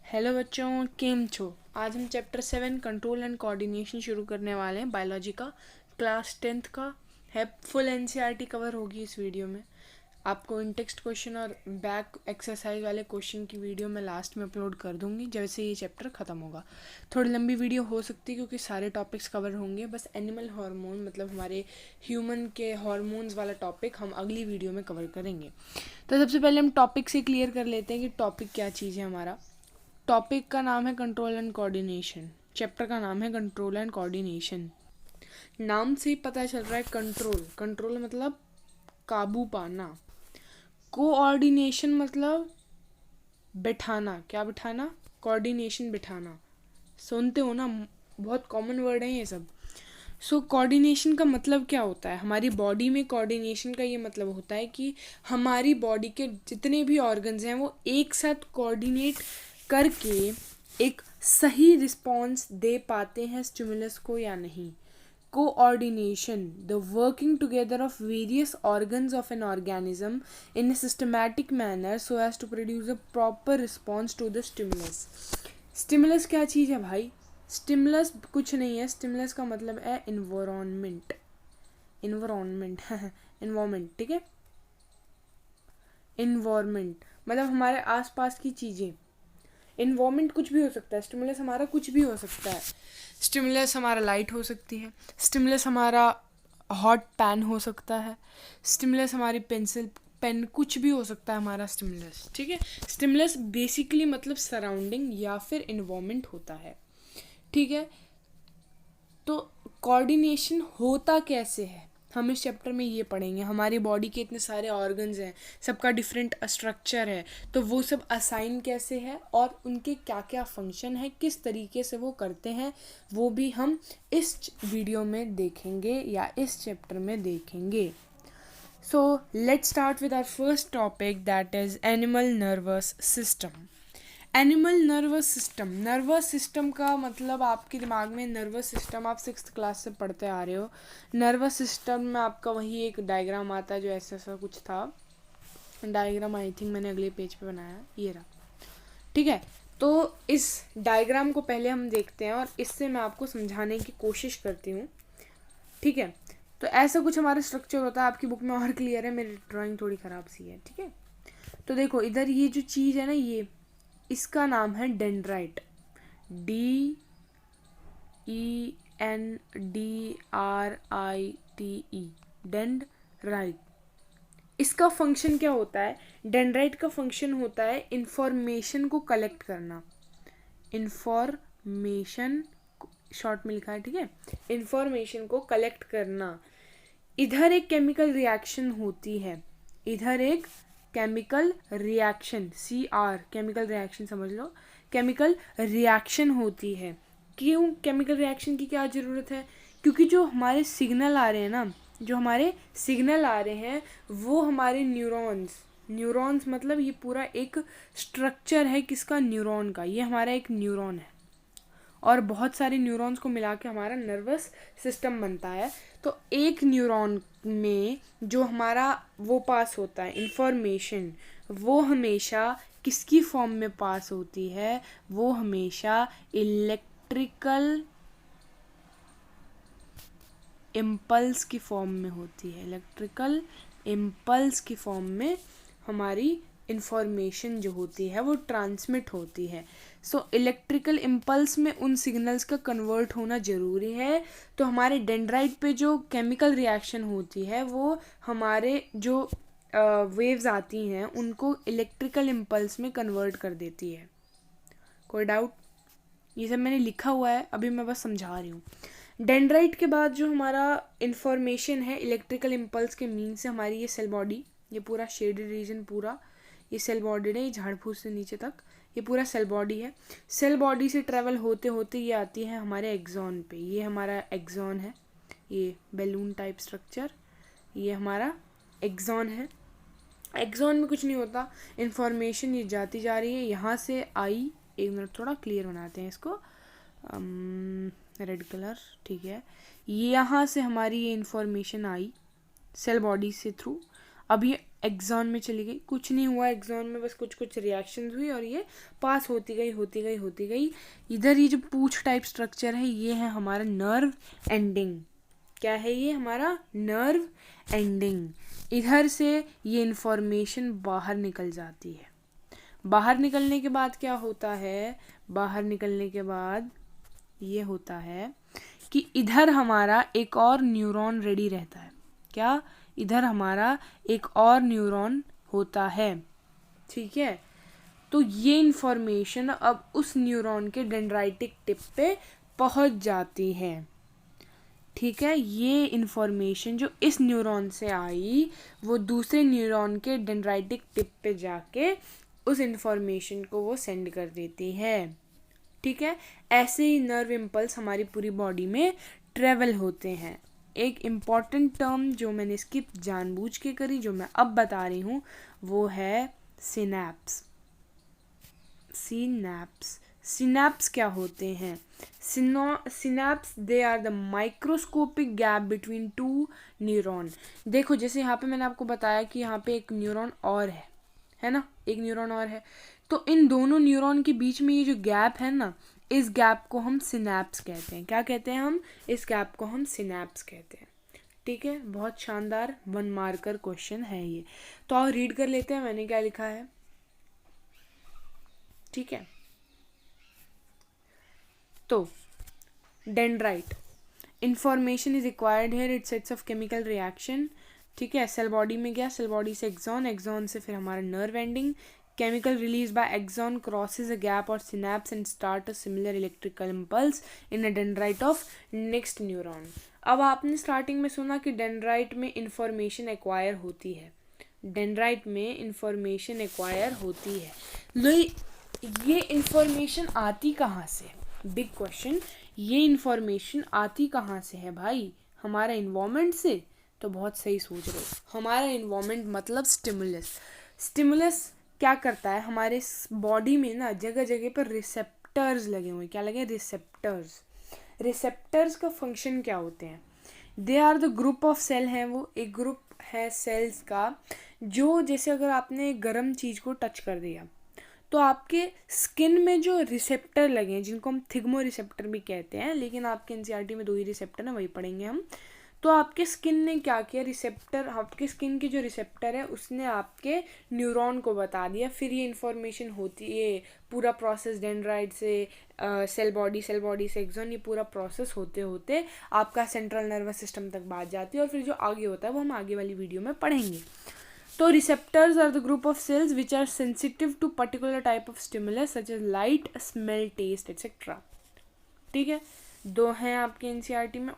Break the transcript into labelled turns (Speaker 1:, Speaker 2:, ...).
Speaker 1: Hello बच्चों, केम छो। आज हम चैप्टर 7 कंट्रोल एंड कोऑर्डिनेशन शुरू करने वाले हैं। बायोलॉजी का क्लास 10th का है। फुल एनसीईआरटी कवर होगी इस वीडियो में। आपको इन टेक्स्ट क्वेश्चन और बैक एक्सरसाइज वाले क्वेश्चन की वीडियो मैं लास्ट में अपलोड कर दूंगी जैसे ये चैप्टर ख़त्म होगा। थोड़ी लंबी वीडियो हो सकती है क्योंकि सारे टॉपिक्स कवर होंगे। बस एनिमल हार्मोन मतलब हमारे ह्यूमन के हार्मोन्स वाला टॉपिक हम अगली वीडियो में कवर करेंगे। तो सबसे पहले हम टॉपिक से क्लियर कर लेते हैं कि टॉपिक क्या चीज़ है हमारा। टॉपिक का नाम है कंट्रोल एंड कोऑर्डिनेशन। चैप्टर का नाम है कंट्रोल एंड कोऑर्डिनेशन। नाम से ही पता चल रहा है कंट्रोल। कंट्रोल मतलब काबू पाना। कोऑर्डिनेशन मतलब बिठाना। क्या बिठाना? कोऑर्डिनेशन बिठाना। सुनते हो ना, बहुत कॉमन वर्ड है ये सब। कोऑर्डिनेशन का मतलब क्या होता है? हमारी बॉडी में कोऑर्डिनेशन का ये मतलब होता है कि हमारी बॉडी के जितने भी ऑर्गन्स हैं वो एक साथ कोऑर्डिनेट करके एक सही रिस्पॉन्स दे पाते हैं स्टिमुलस को या नहीं। Coordination, the working together of various organs of an organism in a systematic manner so as to produce a proper response to the stimulus। Stimulus क्या चीज़ है भाई? स्टिमुलस कुछ नहीं है। स्टिमुलस का मतलब है इन्वायरमेंट। इन्वायरमेंट इन्वायरमेंट, ठीक है। इन्वायरमेंट मतलब हमारे आसपास की चीज़ें। इन्वायरमेंट कुछ भी हो सकता है। स्टिमुलस हमारा कुछ भी हो सकता है। स्टिमुलस हमारा लाइट हो सकती है। स्टिमुलस हमारा हॉट पैन हो सकता है। स्टिमुलस हमारी पेंसिल पेन, कुछ भी हो सकता है हमारा स्टिमुलस, ठीक है। स्टिमुलस बेसिकली मतलब सराउंडिंग या फिर इन्वायरमेंट होता है, ठीक है। तो कोऑर्डिनेशन होता कैसे है हम इस चैप्टर में ये पढ़ेंगे। हमारी बॉडी के इतने सारे ऑर्गन्स हैं, सबका डिफरेंट स्ट्रक्चर है, तो वो सब असाइन कैसे है और उनके क्या क्या फंक्शन है, किस तरीके से वो करते हैं, वो भी हम इस वीडियो में देखेंगे या इस चैप्टर में देखेंगे। So let's start with our first topic, that is animal nervous system. Animal nervous system का मतलब आपके दिमाग में नर्वस सिस्टम आप 6th क्लास से पढ़ते आ रहे हो। नर्वस सिस्टम में आपका वही एक डायग्राम आता है जो ऐसा ऐसा कुछ था। डायग्राम आई थिंक मैंने अगले पेज पे बनाया, ये रहा, ठीक है। तो इस डायग्राम को पहले हम देखते हैं और इससे मैं आपको समझाने की कोशिश करती हूँ, ठीक है। तो ऐसा कुछ हमारा स्ट्रक्चर होता है। आपकी बुक में और क्लियर है, मेरी ड्राइंग थोड़ी ख़राब सी है, ठीक है। तो देखो इधर ये जो चीज़ है ना, ये इसका नाम है डेंड्राइट। DENDRITE, dendrite. इसका फंक्शन क्या होता है? डेंड्राइट का फंक्शन होता है इंफॉर्मेशन को कलेक्ट करना। इंफॉर्मेशन शॉर्ट में लिखा है, ठीक है। इंफॉर्मेशन को कलेक्ट करना। इधर एक केमिकल रिएक्शन होती है, इधर एक chemical reaction, CR chemical reaction समझ लो। केमिकल रिएक्शन होती है। क्यों केमिकल रिएक्शन की क्या ज़रूरत है? क्योंकि जो हमारे सिग्नल आ रहे हैं ना, जो हमारे सिग्नल आ रहे हैं वो हमारे न्यूरॉन्स मतलब ये पूरा एक स्ट्रक्चर है किसका? न्यूरॉन का। ये हमारा एक न्यूरॉन है और बहुत सारे न्यूरॉन्स को मिला के हमारा नर्वस सिस्टम बनता है। तो एक न्यूरॉन में जो हमारा वो पास होता है इंफॉर्मेशन, वो हमेशा किसकी फॉर्म में पास होती है? वो हमेशा इलेक्ट्रिकल इम्पल्स की फॉर्म में होती है। इलेक्ट्रिकल इम्पल्स की फॉर्म में हमारी इंफॉर्मेशन जो होती है वो ट्रांसमिट होती है। इलेक्ट्रिकल इम्पल्स में उन सिग्नल्स का कन्वर्ट होना ज़रूरी है। तो हमारे डेंड्राइट पे जो केमिकल रिएक्शन होती है वो हमारे जो वेव्स आती हैं उनको इलेक्ट्रिकल इम्पल्स में कन्वर्ट कर देती है। कोई डाउट? ये सब मैंने लिखा हुआ है, अभी मैं बस समझा रही हूँ। डेंड्राइट के बाद जो हमारा इंफॉर्मेशन है इलेक्ट्रिकल इम्पल्स के मीन से, हमारी ये सेल बॉडी, ये पूरा शेडेड रीजन, पूरा ये सेल बॉडी है, ये झाड़ फूस से नीचे तक ये पूरा सेल बॉडी है। सेल बॉडी से ट्रेवल होते होते ये आती है हमारे एक्सॉन पे। ये हमारा एक्सॉन है, ये बैलून टाइप स्ट्रक्चर, ये हमारा एक्सॉन है। एक्सॉन में कुछ नहीं होता, इंफॉर्मेशन ये जाती जा रही है। यहाँ से आई, एक मिनट थोड़ा क्लियर बनाते हैं इसको, रेड कलर, ठीक है। यहाँ से हमारी ये इंफॉर्मेशन आई सेल बॉडी से थ्रू, अब ये एक्सॉन में चली गई, कुछ नहीं हुआ एक्सॉन में, बस कुछ कुछ रिएक्शंस हुई और ये पास होती गई। इधर ये जो पूंछ टाइप स्ट्रक्चर है ये है हमारा नर्व एंडिंग। क्या है ये? हमारा नर्व एंडिंग। इधर से ये इंफॉर्मेशन बाहर निकल जाती है। बाहर निकलने के बाद क्या होता है? बाहर निकलने के बाद ये होता है कि इधर हमारा एक और न्यूरॉन रेडी रहता है। क्या? इधर हमारा एक और न्यूरॉन होता है, ठीक है। तो ये इंफॉर्मेशन अब उस न्यूरॉन के डेंड्राइटिक टिप पे पहुंच जाती है, ठीक है। ये इंफॉर्मेशन जो इस न्यूरॉन से आई वो दूसरे न्यूरॉन के डेंड्राइटिक टिप पे जाके उस इंफॉर्मेशन को वो सेंड कर देती है, ठीक है। ऐसे ही नर्व इम्पल्स हमारी पूरी बॉडी में ट्रेवल होते हैं। एक इम्पॉर्टेंट टर्म जो मैंने स्किप जानबूझ के करी, जो मैं अब बता रही हूँ, वो है सिनैप्स। सिनैप्स क्या होते हैं? Synapse they are the microscopic gap between two neuron. देखो जैसे यहाँ पे मैंने आपको बताया कि यहाँ पे एक न्यूरॉन और है ना, एक न्यूरॉन और है, तो इन दोनों न्यूरॉन के बीच में ये जो गैप है ना, इस गैप को हम सिनैप्स कहते हैं। क्या कहते हैं हम? इस गैप को हम सिनैप्स कहते हैं, ठीक है। बहुत शानदार 1 मार्कर क्वेश्चन है ये। तो आओ रीड कर लेते हैं मैंने क्या लिखा है, ठीक है। तो dendrite, information is required here, it sets off chemical reaction, ठीक है। सेल बॉडी में गया, सेल बॉडी से एक्सॉन से फिर हमारा nerve ending, chemical released by axon crosses a gap or synapse and start a similar electrical impulse in a dendrite of next neuron। अब आपने स्टार्टिंग में सुना कि डेंड्राइट में इंफॉर्मेशन एक्वायर होती है, डेंड्राइट में इंफॉर्मेशन एक्वायर होती है। लो ये इंफॉर्मेशन आती कहाँ से? Big question. ये इंफॉर्मेशन आती कहाँ से है भाई? हमारा इन्वायरमेंट से? तो बहुत सही सोच रहे हो। हमारा इन्वायरमेंट मतलब स्टिमुलस क्या करता है? हमारे बॉडी में ना जगह जगह पर रिसेप्टर्स लगे हुए हैं। क्या लगे? रिसेप्टर्स का फंक्शन क्या होते हैं? They are the group of cell हैं, वो एक ग्रुप है सेल्स का, जो जैसे अगर आपने गर्म चीज़ को टच कर दिया तो आपके स्किन में जो रिसेप्टर लगे हैं, जिनको हम थिग्मो रिसेप्टर भी कहते हैं, लेकिन आपके एनसीईआरटी में 2 ही रिसेप्टर हैं, वही पढ़ेंगे हम। तो आपके स्किन ने क्या किया? रिसेप्टर, आपके स्किन के जो रिसेप्टर है उसने आपके न्यूरॉन को बता दिया। फिर ये इन्फॉर्मेशन होती है, पूरा प्रोसेस डेंड्राइट से सेल बॉडी से एक्सॉन, ये पूरा प्रोसेस होते होते आपका सेंट्रल नर्वस सिस्टम तक बात जाती है, और फिर जो आगे होता है वो हम आगे वाली वीडियो में पढ़ेंगे। तो receptors are the group of cells which are sensitive to particular type of stimulus such as light, smell, taste etcetera, ठीक है। 2 हैं आपके एनसीईआरटी में।